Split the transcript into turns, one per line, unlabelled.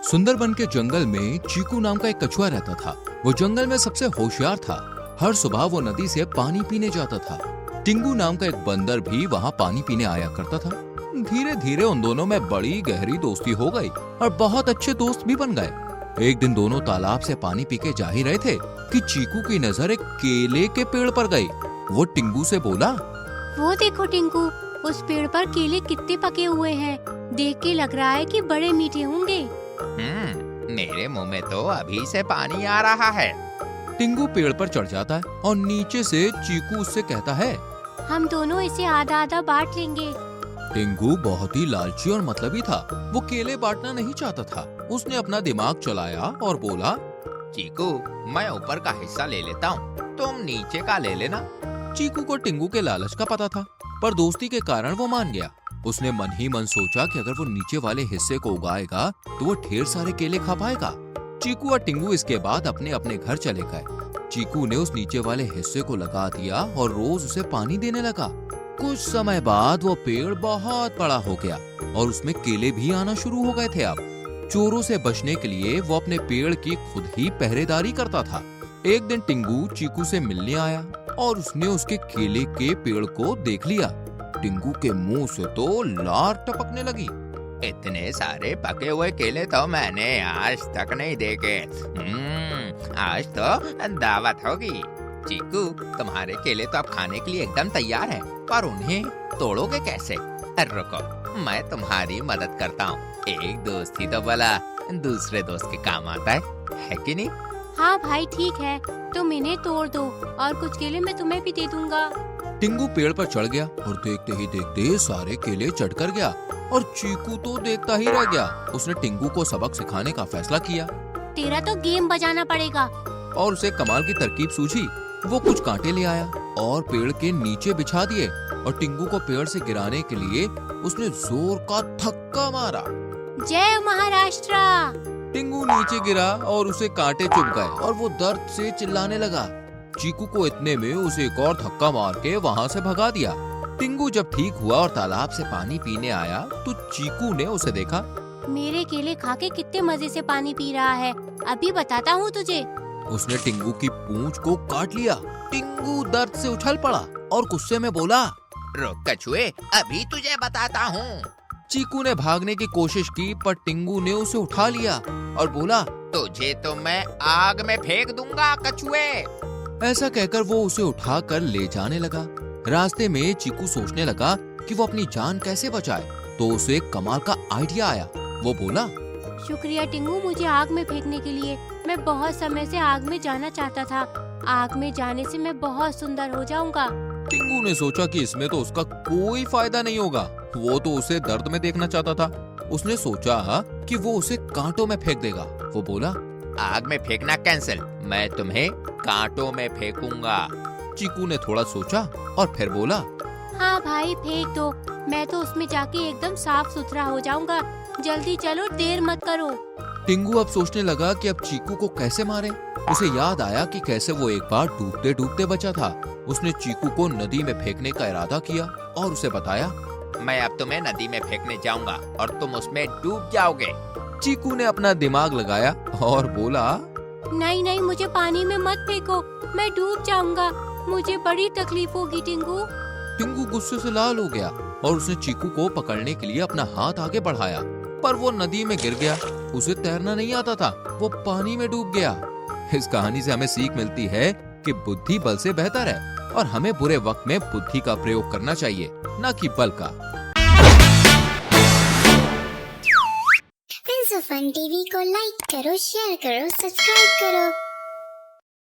सुंदरबन के जंगल में चीकू नाम का एक कछुआ रहता था। वो जंगल में सबसे होशियार था। हर सुबह वो नदी से पानी पीने जाता था। टिंगू नाम का एक बंदर भी वहाँ पानी पीने आया करता था। धीरे धीरे उन दोनों में बड़ी गहरी दोस्ती हो गई और बहुत अच्छे दोस्त भी बन गए। एक दिन दोनों तालाब से पानी पी के जा ही रहे थे कि चीकू की नजर एक केले के पेड़ पर गई। वो टिंगू से बोला,
वो देखो टिंकू, उस पेड़ पर केले कितने पके हुए हैं। देख के लग रहा है कि बड़े मीठे होंगे।
मेरे मुंह में तो अभी से पानी आ रहा है।
टिंगू पेड़ पर चढ़ जाता है और नीचे से चीकू उससे कहता है,
हम दोनों इसे आधा आधा बांट लेंगे।
टिंगू बहुत ही लालची और मतलबी था। वो केले बांटना नहीं चाहता था। उसने अपना दिमाग चलाया और बोला,
चीकू, मैं ऊपर का हिस्सा ले लेता हूँ, तुम नीचे का ले लेना।
चीकू को टिंगू के लालच का पता था, पर दोस्ती के कारण वो मान गया। उसने मन ही मन सोचा कि अगर वो नीचे वाले हिस्से को उगाएगा तो वो ढेर सारे केले खा पाएगा। चीकू और टिंगू इसके बाद अपने अपने घर चले गए। चीकू ने उस नीचे वाले हिस्से को लगा दिया और रोज उसे पानी देने लगा। कुछ समय बाद वो पेड़ बहुत बड़ा हो गया और उसमें केले भी आना शुरू हो गए थे। अब चोरों से बचने के लिए वो अपने पेड़ की खुद ही पहरेदारी करता था। एक दिन टिंगू चीकू से मिलने आया और उसने उसके केले के पेड़ को देख लिया। टिंगू के मुंह से तो लार टपकने लगी।
इतने सारे पके हुए केले तो मैंने आज तक नहीं देखे। आज तो दावत होगी। चीकू, तुम्हारे केले तो अब खाने के लिए एकदम तैयार हैं, पर उन्हें तोड़ोगे कैसे? रुको, मैं तुम्हारी मदद करता हूँ। एक दोस्त ही तो भला दूसरे दोस्त के काम आता है कि नहीं?
हाँ भाई ठीक है, तुम इन्हें तोड़ दो और कुछ केले मैं तुम्हें भी दे दूंगा।
टिंगू पेड़ पर चढ़ गया और देखते ही देखते सारे केले चढ़ कर गया और चीकू तो देखता ही रह गया। उसने टिंगू को सबक सिखाने का फैसला किया।
तेरा तो गेम बजाना पड़ेगा।
और उसे कमाल की तरकीब सूझी। वो कुछ कांटे ले आया और पेड़ के नीचे बिछा दिए और टिंगू को पेड़ से गिराने के लिए उसने जोर का धक्का मारा।
जय महाराष्ट्र।
टिंगू नीचे गिरा और उसे कांटे चुभ गए और वो दर्द से चिल्लाने लगा। चीकू को इतने में उसे एक और धक्का मार के वहाँ से भगा दिया। टिंगू जब ठीक हुआ और तालाब से पानी पीने आया तो चीकू ने उसे देखा।
मेरे केले खा के कितने मजे से पानी पी रहा है, अभी बताता हूँ तुझे।
उसने टिंगू की पूंछ को काट लिया। टिंगू दर्द से उछल पड़ा और गुस्से में बोला,
रुक कछुए, अभी तुझे बताता हूँ।
चीकू ने भागने की कोशिश की पर टिंगू ने उसे उठा लिया और बोला,
तुझे तो मैं आग में फेंक दूंगा कछुए।
ऐसा कहकर वो उसे उठाकर ले जाने लगा। रास्ते में चीकू सोचने लगा कि वो अपनी जान कैसे बचाए, तो उसे एक कमाल का आइडिया आया। वो बोला,
शुक्रिया टिंगू मुझे आग में फेंकने के लिए। मैं बहुत समय से आग में जाना चाहता था। आग में जाने से मैं बहुत सुंदर हो जाऊंगा।
टिंगू ने सोचा कि इसमें तो उसका कोई फायदा नहीं होगा। वो तो उसे दर्द में देखना चाहता था। उसने सोचा कि वो उसे कांटों में फेंक देगा। वो बोला,
आग में फेंकना कैंसिल, मैं तुम्हें कांटों में फेंकूंगा।
चीकू ने थोड़ा सोचा और फिर बोला,
हाँ भाई फेंक दो, मैं तो उसमें जाके एकदम साफ सुथरा हो जाऊंगा। जल्दी चलो, देर मत करो।
टिंगू अब सोचने लगा कि अब चीकू को कैसे मारे। उसे याद आया कि कैसे वो एक बार डूबते डूबते बचा था। उसने चीकू को नदी में फेंकने का इरादा किया और उसे बताया,
मैं अब तुम्हें नदी में फेंकने जाऊंगा और तुम उसमें डूब जाओगे।
चीकू ने अपना दिमाग लगाया और बोला,
नहीं नहीं, मुझे पानी में मत फेंको, मैं डूब जाऊंगा। मुझे बड़ी तकलीफ होगी टिंगू।
टिंगू गुस्से से लाल हो गया और उसने चीकू को पकड़ने के लिए अपना हाथ आगे बढ़ाया, पर वो नदी में गिर गया। उसे तैरना नहीं आता था, वो पानी में डूब गया। इस कहानी से हमें सीख मिलती है कि बुद्धि बल से बेहतर है और हमें बुरे वक्त में बुद्धि का प्रयोग करना चाहिए, न कि बल का।
फन टीवी को लाइक करो, शेयर करो, सब्सक्राइब करो।